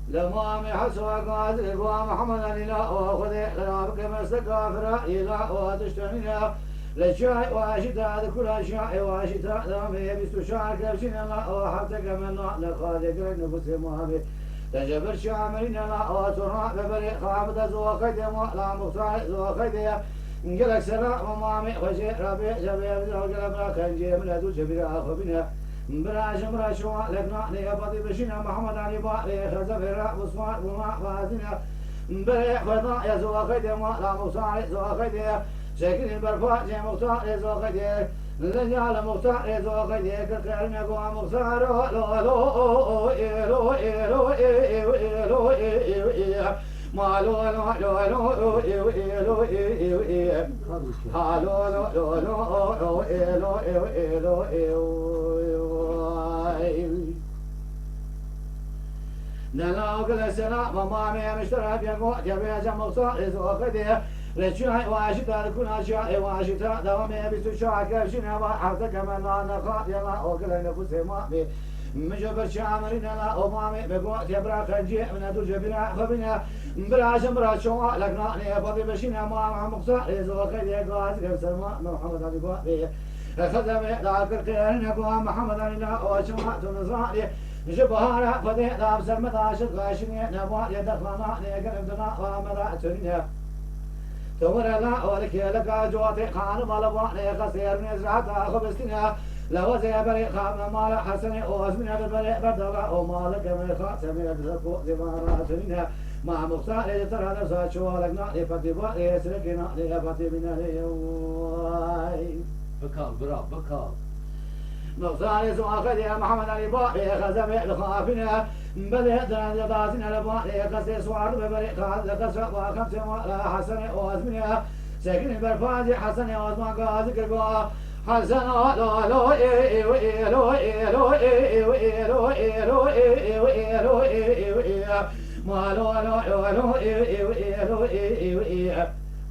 لما محسوا قادر محمد لا وخذ خلافك مسكا فرائي لا وتشتمنا للشاي واشتاء كل شاي واشتاء دام يبست شاي كبشنا لا وحتى كمن نخالق نفس مهابي تجبر شامرين لا وترى ببريق خامد زوقيد لا مختار زوقيد انجلك سراء ومامي وشيء ربيع جبير زوجل براكن جيمنا دو جبير اخبنا براش براشوا لقنا نيابتي بشنا محمد علي باقي خزف الرأ بصمات وما فازنا بريق فضاء يا زوقيد لا مختار زوقيد شكل برفاع جي مختار زوقيد لجال مختار زوقيد كرنا قوى مختار لو لو لو لو لو ما لو لو لو لو لو لو لو نلاو كل سنة مامي مشترى بيقو جبيا جمصار زوقيد للشاي واشتا كل شاي واشتا دوامي بسشاي كرشنا وحتى كمان نخاف يلا وكل نفس مامي مجبر شامرين لا أمامي بقوة يبرا خنجي من دو جبنا خبنا براش براشوا لقنا نيابي بشنا مع مختار زوقيد يقاز كسرما محمد علي باقي خدم ذاكر كيرنا قوى محمد علي لا وشمعت نزاري جبهارا فدي دام سلمت عاشق غاشني نبوات يدخلنا نيقرب دنا ومرأتنا تورا لا ولك لك جواتي خان مالبوات نيقصير نزرعتا خبستنا لو زيبري خام مال حسن واسمنا بالبري بدلا ومالك من خاتم يدركو زماراتنا مع مختار ترى نفسها شوالك نعلي فتبا يسرقنا لفتي من اليوم بكال برا بكال مختار سواقد يا محمد علي باقي خزم لخافنا بل دراسنا لباقي قصي سوار ببري خاز لقصة وخمس ولا حسن واسمنا ساكن برفاج حسن واسما قاز كرقوا حسن لو لو لو لو لو ما لو لو لو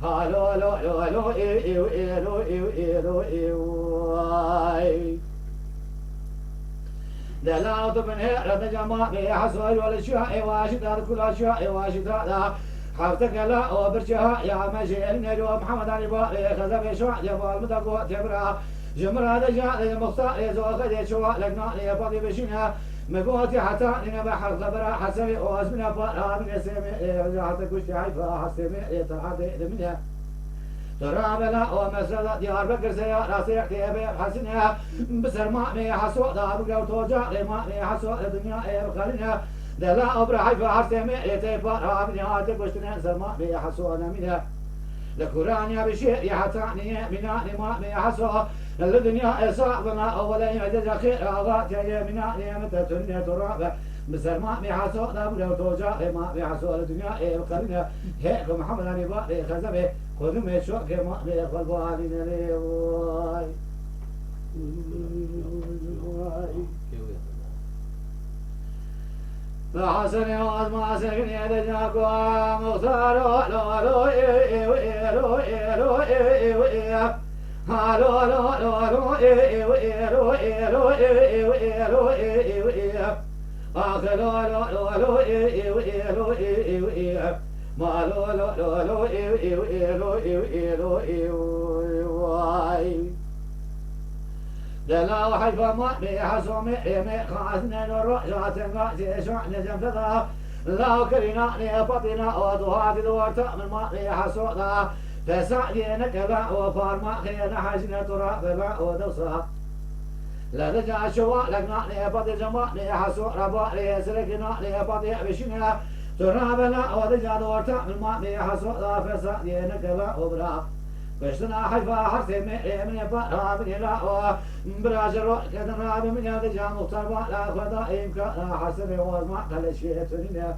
هالو لو لو دلالة من هرة جماعة حسوي والشياء واشدار كل شيء واشدار حفتك لا وبرجها يا مجيء النجو محمد علي باقي خزف شوع جبال مدقو تبرا جمرة دجال مختار زوغد شوع لقنا يبطي بشنا مقوتي حتى نبحر خبرا حسبي واسمنا بارا من اسمي حتى كشتي عيفا حسبي يتعدي منها ترابلا ومسألة ديار بكر سيارة سيحتي أبي حسنها بسر مامي حسوء دار وقو توجع لمامي حسوء الدنيا بخلينها دلا أبرا حيفا حسمي يتفار عبني هاتك وشتنين سر مامي حسوء منها لكراني بشيء يحتاني مناني مامي حسوء الدنيا صعبنا أولا يعجز خير أغات يمناني متى تنيا ترابة بسر مامي حسوء دار وقو توجع لمامي حسوء الدنيا بخلينها هيك محمد علي باقي خزبه خذوا يشوق ما يقلب علينا ليه فحسن يوز ما سكن يدجاك ومختار لو لو لو هالو لو لو لو آخر لو لو ما لو لو لو دلا وحيف ما بحسوم يمي خاصنا الرؤيات نقاسي شعن جنفذا لا كرنا نبطنا وضوات دوارت من ما بحسونا فسعدي نكبا وفارما خينا حسنا ترابا ودوسا لا رجع شواء لقنا نبطي جماع نحسو ربا ليسرقنا نبطي بشنا ترابنا ورجال ورتا من ما بيحصو لا فساد ينقلا وبراق قشتنا حيفا حرسي من يبقى من يلاقوا براجر كدنا من يرجع مختار لا خدا إمكا حسن وزمع كل شيء تنينه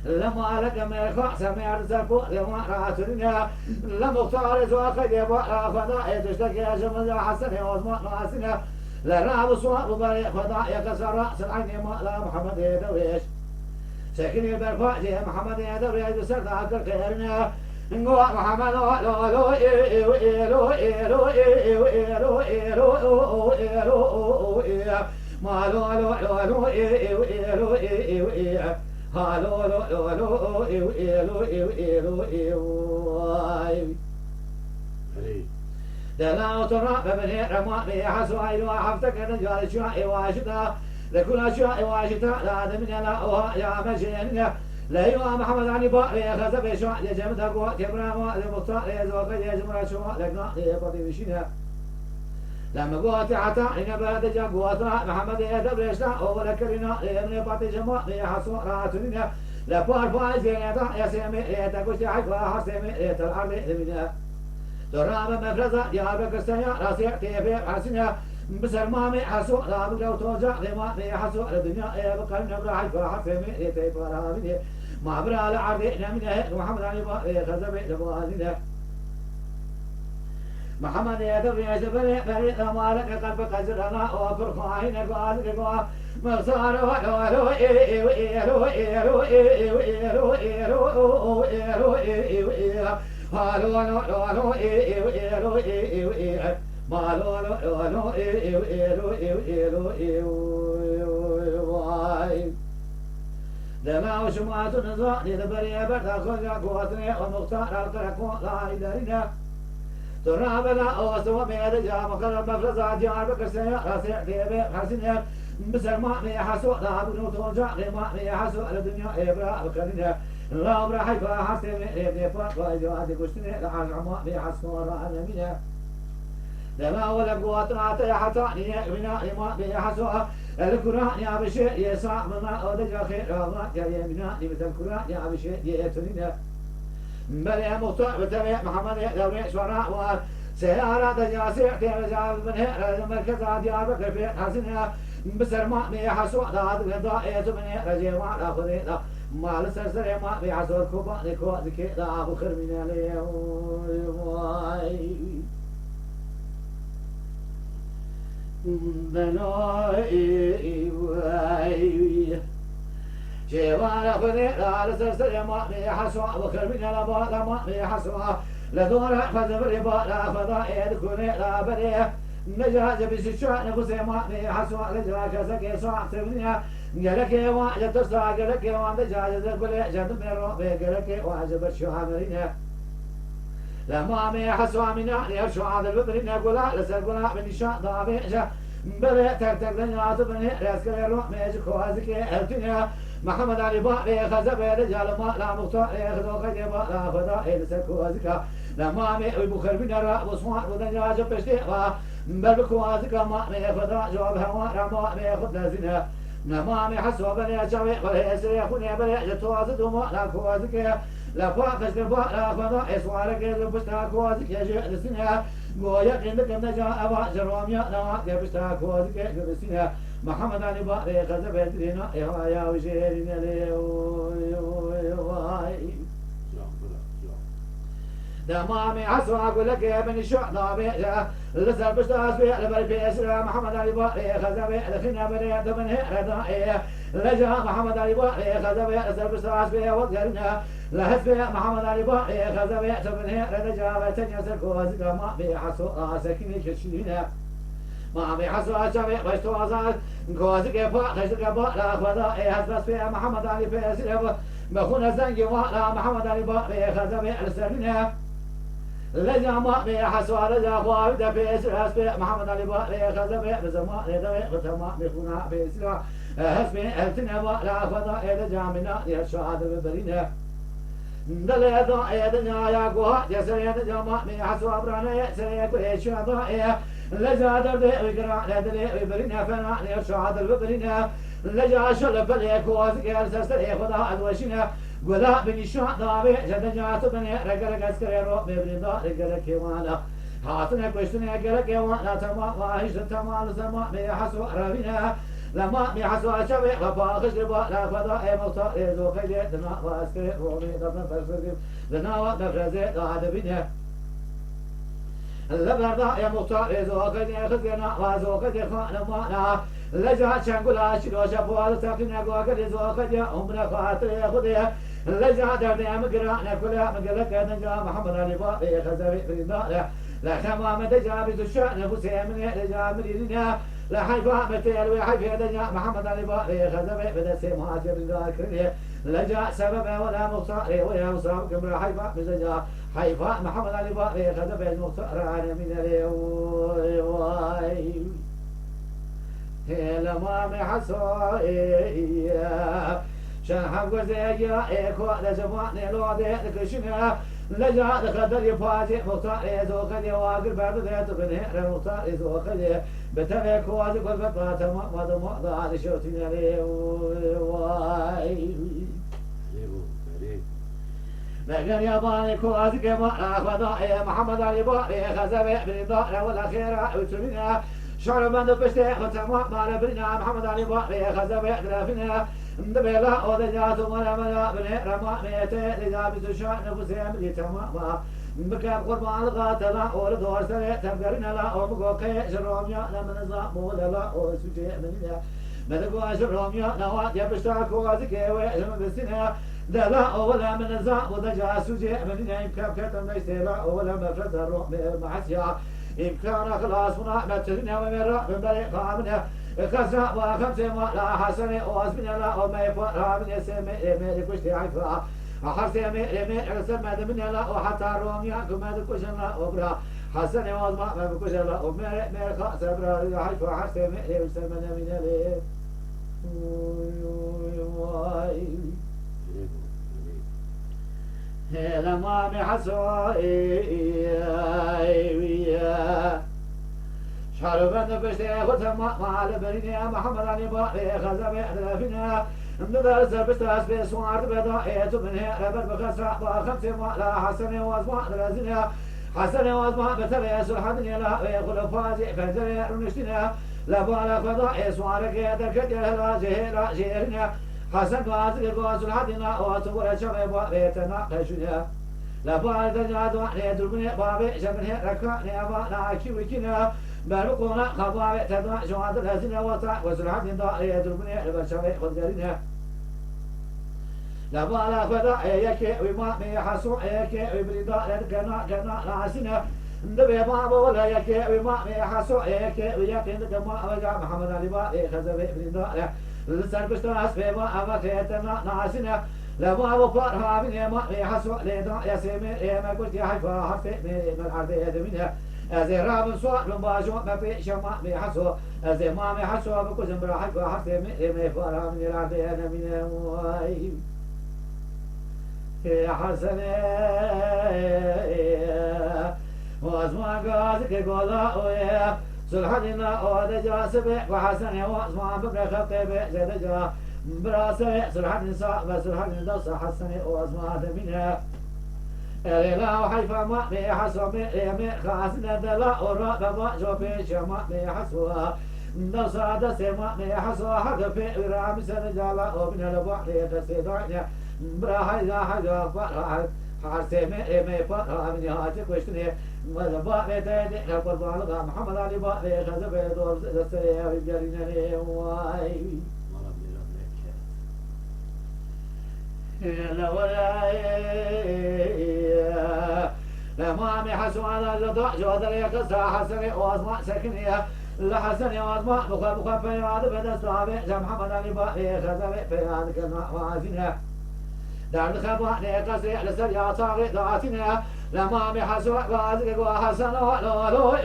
لما لك من الخاص سمع الزرقو لما رأتني لما اختار زواق يبقى خدا تشتكي جمل حسن وزمع ناسنا لراب صواب بريء خدا يكسر رأس العين ما لا محمد يدويش سكن البرفاء جي محمد يدويش بسر ذاك الخيرنا نقول محمد لو لو إيرو إيرو إيرو إيرو إيرو إيرو إيرو ما لو لو لو إيرو إيرو إيرو هالو لو لو لو إيرو إيرو إيرو إيرو دلنا ترى بمن رمى بيحسوا إلى حفتك نجار شاء واشدا لكل شاء واشدا لا من لا يا مجنون لا يا محمد علي بقى يا خزب شاء يا جمد قوة كبرى المختار يا زوج يا جمرة شاء لقنا يا قدي بشينا لما قوة حتى إن بعد جا قوة محمد يا دبرشنا أول كرنا يا من بعد جماعة يا حسوا راتنا لا بارفاز يا سامي يا تقول شيء حسامي يا الأرض لمنا تراب مفرزة يا بكستيا راسي كيف حسنا بسر مامي حسو لا بقول توجع لما حسو الدنيا يا بقى نبرة حيفا حسامي يا تيفا ما برا الأرض لمنا محمد علي بقى خزبي لبوازنا محمد يا دبي يا جبل بريء ما لك قلب قزرنا وفرخ عينك وعزك مغصار ولو إيرو إيرو إيرو إيرو إيرو إيرو إيرو إيرو هالو لو لو إيرو إيرو إيرو إيرو ما لو لو لو إيرو إيرو إيرو إيرو لما وشمعت النظام لبريء برد خلق قوتنا ومختار القرق لا إدارنا ترابنا أو سوى من الرجال مقرب مفرزة جار بكسيا راسع كيبي حسنها بسر ما يحسو لا بنو توجع لما يحسو الدنيا إبرا بكرنها لا أبرا حيفا حسن ابن فاق وإجواد كشتنه لعجماء يحسو رأنا منها لما ولا قواتنا تيحتا نيأمنا لما يحسو القرآن يا بشيء يسع منا أودج خير الله يا يمنا لمثل القرآن يا بشيء يتنينها بل مختار بتبع محمد دوري شوراء وسيارة جاسر رجال من هي مركز ديار بكر في حسنها بسر ما بيحسوا لا غداء من رجال ما اخذ ما لسر ما بيحسوا الكوبا نكو ذكي لا ابو خير من عليه شوارع خذي لا لسر ما بيحسوا بخير من لا ما بيحسوا لدور فزبر لا فضاء كوني لا بريه نجاز بسشوا نفس ما بيحسوا لجا كسك سوا تبنيا قالك واجب تسا قالك وان دجاج كل جد من رب قالك واجب الشعامرين لما بيحسوا من يرشوا هذا البرين يقول لسر قول من شاء ضابع بل ترتق لنا بني راسك روح ميج خوازك التنيا محمد علي بقى خزب رجال ما لا مختار ياخذ قد ما لا فدا يلسكو ازكا لما مي بخر بن الرا وصوات ودنيا جبشتي بل بكو ازكا ما فدا جواب هوا رما ياخذ لازنا لما مي حسوا بني جاوي ولا يسري يكون بل يتواز ما لا كو ازكا لا فاقش بقى لا فدا اسوارك بستا كو ازكا جلسنا ويا عندك نجا أبا جراميا لا يبشتا كو ازكا جلسنا محمد علي بقى خزب يدرينا يا وجهنا لي دمامي عسوا أقول لك يا بني الشهداء بيجا لسه بشتاس بيه لبري بيسرا محمد علي بقى خزب لخنا بني دمن هرداء لجا محمد علي بقى خزب لسه بشتاس بيه وقرنا لهت بيه محمد علي بقى خزب دمن هرداء تنيسر كوازك ما بيحسوا سكيني كشينا ما بيحسوا شبيه بشتوا أزاد كوازك فا خشك بقى لا خدا هزبس بيه محمد علي بيسرا بخون الزنج ولا محمد علي بقى خزب لسرنا لجا ما بيحسوا لجا خوارد بيسر حسب محمد علي بقى خزب بزمان لدوي بتما بخونا بيسر حسب التنا ولا خدا لجا منا يشهد ببرينا دل يدا يدنا يا قوها جسر يدا ما بيحسوا برانا يسر يكوي شهدا لجا درد وقرا لدل ببرينا فنا يشهد ببرينا لجا شل بليك وازقر سستري خدا ادوشنا ولا بنشان دابي جدجات بني رجل عسكري رو مبردا رجل كيوانا هاتنا كوشتنا رجل كيوانا تما واهش تما زما بيحسو ربنا لما بيحسو شبي غفاخش لبا لا فدا موتا ذو خيل دنا واسكري رومي دبنا فرسدي دنا ودفرزي قاعد بينه لبردا يا مختار زوقني خزينا وزوقني خان مانا لجا شنقلا شلو شفوال ساكن غوغل زوقني عمر خاطر خدي لجا درنا مقرانا كلها مقلك نجا محمد علي باقي خزري فريدا لا خما مدجا بتشان حسين لجا مرينا لا حيفا متيل وحيفا دجا محمد علي باقي خزري بدا سمات فريدا كريه لجا سبب ولا مختار ويا مصاب كبر حيفا مزجا حيفا محمد علي باقي خذ بين مختار عن من الواي لما محصاي شان حق زيا اكو لجمعني لو ده كشنا لجا خدر يفاجئ مختار زوقني واقر بعد ذات بنهر مختار زوقني بتبك واز قلب فاطمه ما ضاع شوتنا واي لكن يا باني كوازك ما أخذ يا محمد علي باقي خزبه بالإضاءة والأخيرة وتمنى شعر من دبشته ختمه مال برنا محمد علي باقي خزبه دلافنا دبلا ودجات ولا ملا بني رما ميته لذا بزشان نفسهم لتماما بكاب قربان القاتل أول دور سنة تبقرنا لا أمقوكي جروميا لمن زامو لا أو سجي مننا مدقوا جروميا نوات يبشتا كوازك ويجم بسنة لا أولا من الزام ودجا سجي من يمكن كتم يستيلا أولا مفرد الروح معسيا إمكان خلاص ونعمة ترنا ومرا من بريق عامنا خزا وخمسة ما لا حسن واسمنا لا وما يفرع من يسمى ميري كشتي عفا حرسي ميري عرسل ماذا من لا وحتى روميا كما دكوشن لا وبرا حسن وازما ما بكوشن لا وميري خاص برا حيفا حرسي ميري وسمنا من يلي لما محصوي شربنا بشتي ختم مع البرينيا محمد علي باقي خزب احلافنا ندرس بستاس بسوار بضائية منها ربر بخسرة وخمسة لا حسن وازمع درزنا حسن وازمع بتبع سلحدنا لا ويقول فازي فنزل رنشتنا لبالا فضائي سوارك يدرك جهلا جهلا جهلنا حسن وازق وازل حدنا واتور شباب وبيتنا قشنا لبال دجاد وحنا دربنا بابي شبنه ركعنا أبانا كيوكنا بارقونا خبابي تدنا جواد الهزنا وطا وزل حدنا دربنا لبشباب خذرنا لبال فدا يك وما ميحسو يك وبردا كنا ناسنا دبي بابا ولا يك وما ميحسو يك ويقين كما وجا محمد علي باقي خذ بردا لسان بستاس بما أبكيتنا ناسنا لما وفرها من يما يحسوا لنا يا سيمي يا قلت يا حيفا حرفي من الأرض منها أزهرا من سوء من باجو ما في شما يحسوا أزهما يحسوا بكل زمرا حيفا حرفي من يفرها من الأرض منها واي يا حسن وازما قازك قولا ويا سلحدنا ودجا سبع وحسن واسمع بكر خطيب زدجا براسه سلحدنا صاحب سلحدنا دوس حسن واسمع منها لا وحيفا ما بيحسوا مي خاسنا دلا ورا بابا جوبي شما بيحسوا دوس عدس ما بيحسوا حق في رام سنجالا ومن البحر يتسيدنا برا هيدا هيدا فرح حرسي مي فرح من هاتي كوشتني وذبا بيتي قربان لغا محمد علي باقي خذ دور دستري ويجرينني واي لا ولا لما محسوا على الرضا جواد يقصى حسن واسمع سكنيه لحسن واسمع بخبخ في هذا بدا صابع محمد علي باقي خذ في هذا كما وازنه دار الخبا نقصي لسر يا صاغي ذاتنا لما محسوا غازق وحسن ولو لو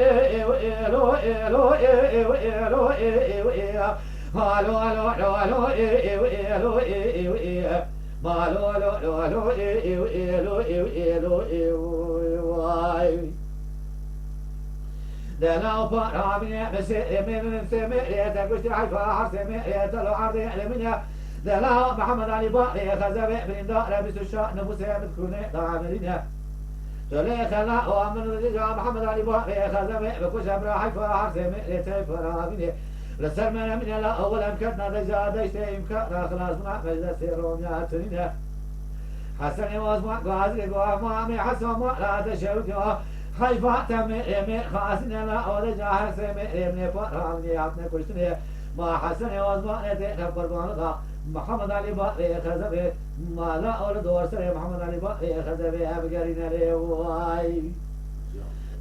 لو لو دلا وبرامي مسير من سمير تقشت حيفا حرسمي تلو عرضي لمنها دلا محمد علي باقي خزبي بن دار بس الشاء نفسه بتكوني ضامرينها تولي خلا ومن رجع محمد علي باقي خزبي بكوش ابرا حيفا حرسمي تفرامي لسرمنا من لا أول أمكننا رجع دشتي إمكان خلاص ما مجلس سيروم يا تنينها حسن واسمع قاضي قوامي حسن ما لا تشوت خيفا تم يمي خاصنا لا ورجع حسن يمي فرامني عطنا كشتني ما حسن واسمع نتي قربان محمد علي باقي خزبي ما لا أول دور سري محمد علي باقي خزبي أبقرنا لي واي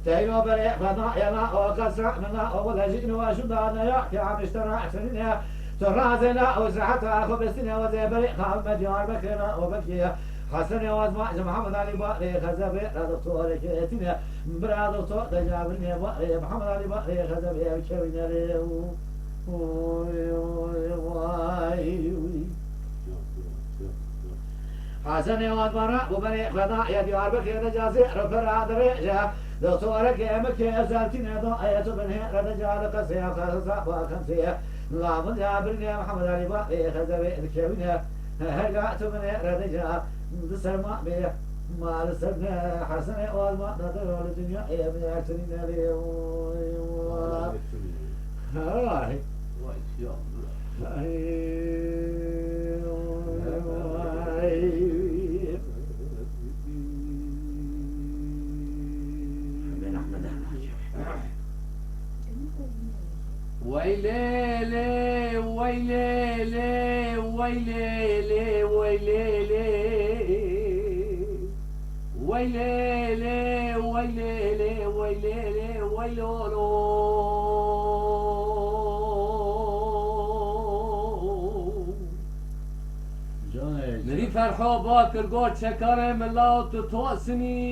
تينو بريء فضاء يلا وكسر منا أول جئن وشدنا يحكي عم اشترى أحسننا ترازنا وسحتها خبزنا وزي بريء خام مديار بكرنا وبكيا حسن واسمع محمد علي باقي خزبي دكتور كيتنا برا دكتور تجابني باقي محمد علي باقي خزبي بكرنا لي حسن واسمع وبريء فضاء يديار بكرنا جازي رفرع درجة دكتورك يمك أزالتنا ضائية بنها رجال قصيا خاصة وكمسية لا من جابرني محمد علي باقي خزبي الكوينة هرقعت بنها رجال بسرما بيه ما لسرنا حسن والما نظر الدنيا يا من يعتنينا اليوم هاي ويلي ويلي ويلي ويلي ويلي ويلي ويلي ويلولو نري فرحو باكر قول شكري من الله تتوسني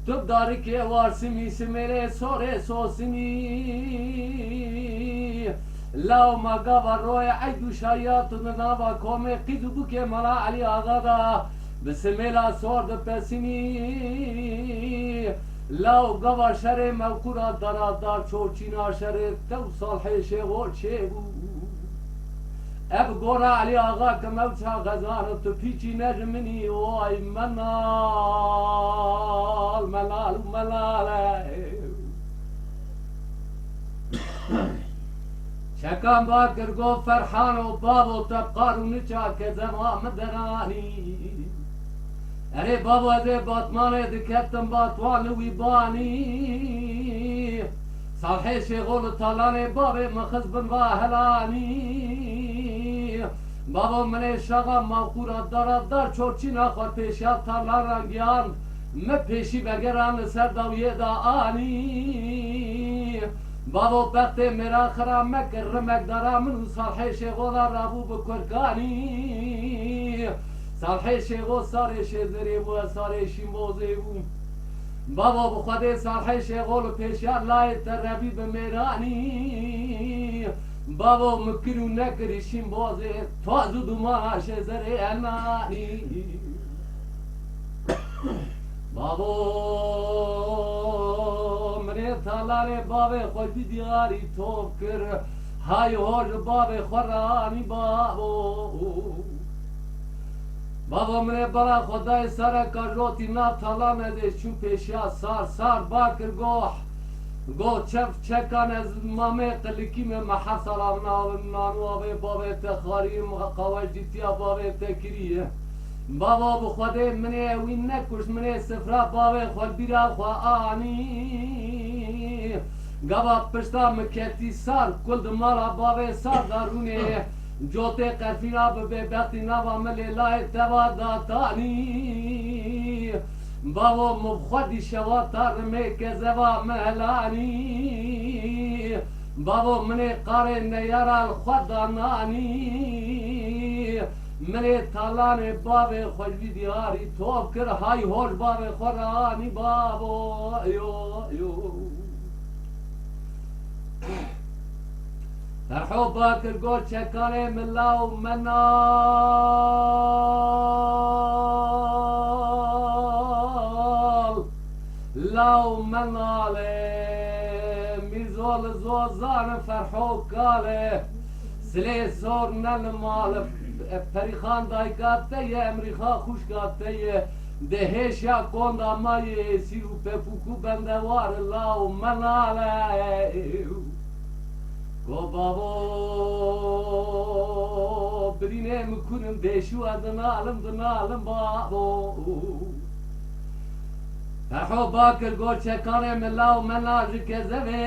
تب داری که وارسمی سمیره سوره سوسمی لاو مگا و روی عیدو شایات نناوا کومه قیدو بو که ملا علی آغا دا بسمیلا سورد پسیمی لاو گوا شر موکورا دارادار چوچینا شر تو صالح شیغول شیبو اب گورا علی آغا که موچا غزان تو پیچی نجمنی وای منال منال منال شکم باکر گو فرحان و بابو تبقار و نچا که زمان مدرانی اره بابو از باتمانه دکتم باتوان وی بانی صالح شیغول طالانه باب مخز بن واهلانی بابا من شاقا موقورا دار چورچین آخر پیشیاب تارلان رنگیان me peşi bergeran ser daviye da ani babo bekte merakra mekr mekdara min salhe şegola rabu bekurkani salhe şego sare şezeri bu sare şimboze bu babo bu khade salhe şegol peşar layet rabi be merani babo mekru nekri şimboze fazu duma şezeri anani بابو منی تالاره بابه خود دیاری توب کر های هوج بابه خورانی بابو منی برا خدای سر کجوتی ناب تالانه ده چون پیشیا سار باکر گو چف چکان از مامه قلکی من محر سلام نانو آبه بابه تخاریم قواج دیتیا بابه تکریه بابا بخوده منه وین نکش منه سفرا بابا خود بیرا خوانی گابا پشتا مکتی سار کلد مالا بابا سار دارونه جوته قرفینا به بختی نوا ملی لای توا داتانی بابا مبخودی شوا تار میک زوا مهلانی بابا منه قاره نیارال خود دانانی منی تالان بابه خوشی دیاری توب کر های هوش بابه خورانی بابو یو فرحو باکر گل چکانه ملا و منا ملا و مناله میزول زوزان فرحو کاله سلی سور نل مال پریخان دایکاته امریخا خوشکاته دهش یا کندا مای سیرو پپوکو بندوار لا و مناله گو بابا برینه مکنم دیشو دنالم بابا فرحو باکر گو چکانه ملا و مناج کذبه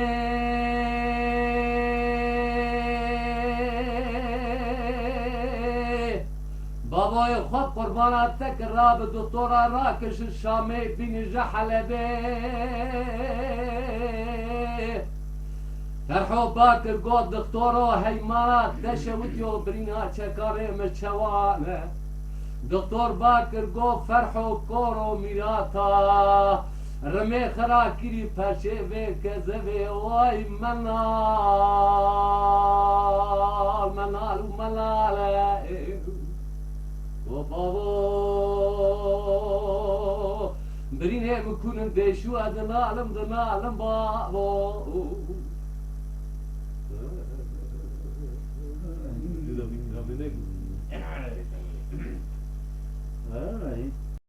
بابای خود قربانات تک راب دکتورا راکش شامی بین جحلبه فرحو باکر گو دکتورا حیمانات دشوتیو برینا چکاره مچوانه دکتور باکر گو فرحو کورو میراتا رمی خرا کری پشه و کذبه وای منال و مناله و بابا برینه مکنن دیشو دنالم بابا